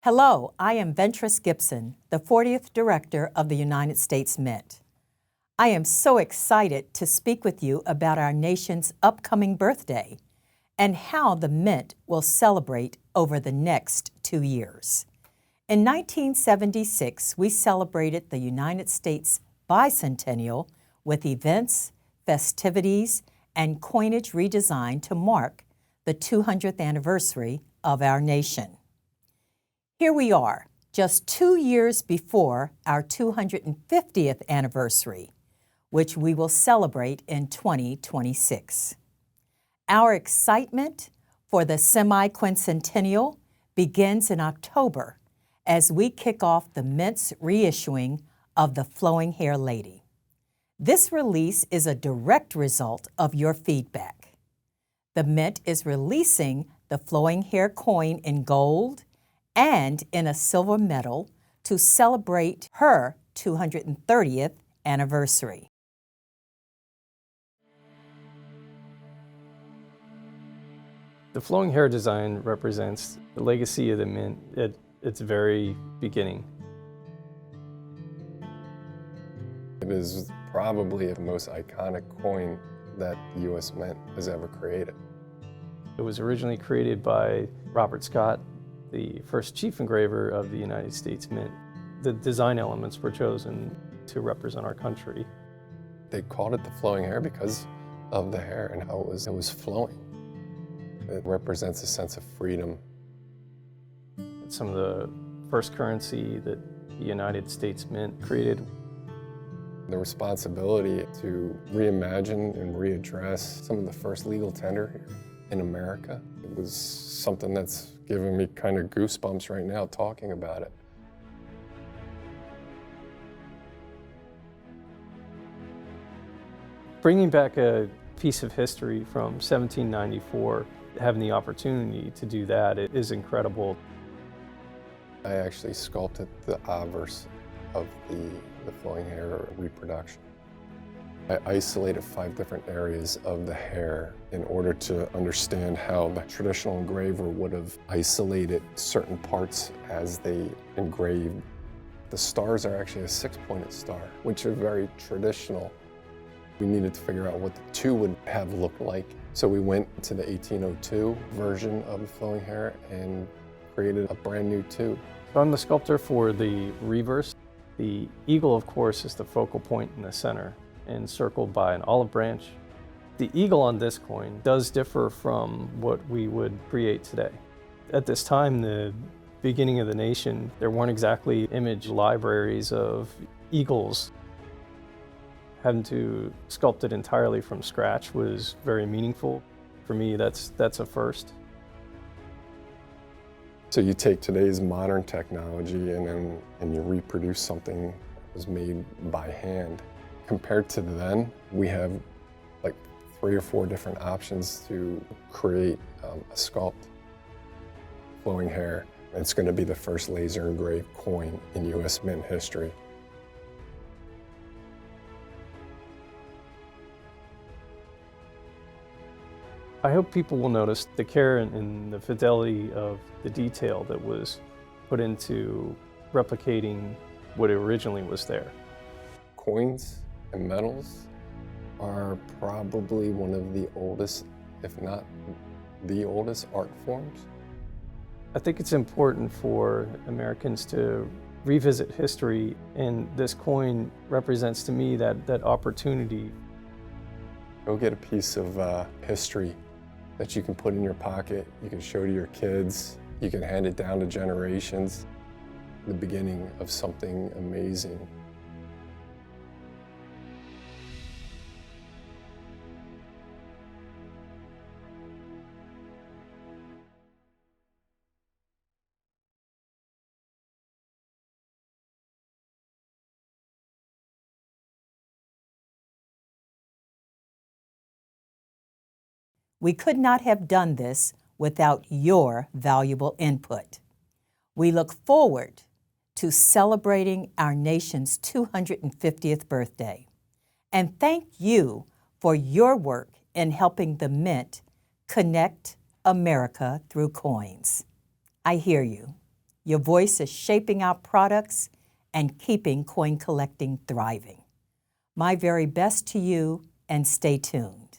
Hello, I am Ventress Gibson, the 40th Director of the United States Mint. I am so excited to speak with you about our nation's upcoming birthday and how the Mint will celebrate over the next 2 years. In 1976, we celebrated the United States bicentennial with events, festivities, and coinage redesigned to mark the 200th anniversary of our nation. Here we are, just 2 years before our 250th anniversary, which we will celebrate in 2026. Our excitement for the semi-quincentennial begins in October as we kick off the Mint's reissuing of the Flowing Hair Lady. This release is a direct result of your feedback. The Mint is releasing the Flowing Hair coin in gold and in a silver medal to celebrate her 230th anniversary. The flowing hair design represents the legacy of the Mint at its very beginning. It is probably the most iconic coin that the U.S. Mint has ever created. It was originally created by Robert Scott, the first chief engraver of the United States Mint. The design elements were chosen to represent our country. They called it the flowing hair because of the hair and how it was flowing. It represents a sense of freedom. It's some of the first currency that the United States Mint created. The responsibility to reimagine and readdress some of the first legal tender here in America. It was something that's giving me kind of goosebumps right now talking about it. Bringing back a piece of history from 1794, having the opportunity to do that, it is incredible. I actually sculpted the obverse of the flowing hair reproduction. I isolated 5 different areas of the hair in order to understand how the traditional engraver would have isolated certain parts as they engraved. The stars are actually a 6-pointed star, which are very traditional. We needed to figure out what the 2 would have looked like. So we went to the 1802 version of the flowing hair and created a brand new 2. So I'm the sculptor for the reverse. The eagle, of course, is the focal point in the center, encircled by an olive branch. The eagle on this coin does differ from what we would create today. At this time, the beginning of the nation, there weren't exactly image libraries of eagles. Having to sculpt it entirely from scratch was very meaningful. For me, that's a first. So you take today's modern technology and you reproduce something that was made by hand. Compared to then, we have like 3 or 4 different options to create a sculpt. Flowing hair. It's going to be the first laser engraved coin in U.S. Mint history. I hope people will notice the care and the fidelity of the detail that was put into replicating what originally was there. Coins and metals are probably one of the oldest, if not the oldest, art forms. I think it's important for Americans to revisit history, and this coin represents to me that opportunity. Go get a piece of history that you can put in your pocket, you can show to your kids, you can hand it down to generations. The beginning of something amazing. We could not have done this without your valuable input. We look forward to celebrating our nation's 250th birthday, and thank you for your work in helping the Mint connect America through coins. I hear you. Your voice is shaping our products and keeping coin collecting thriving. My very best to you, and stay tuned.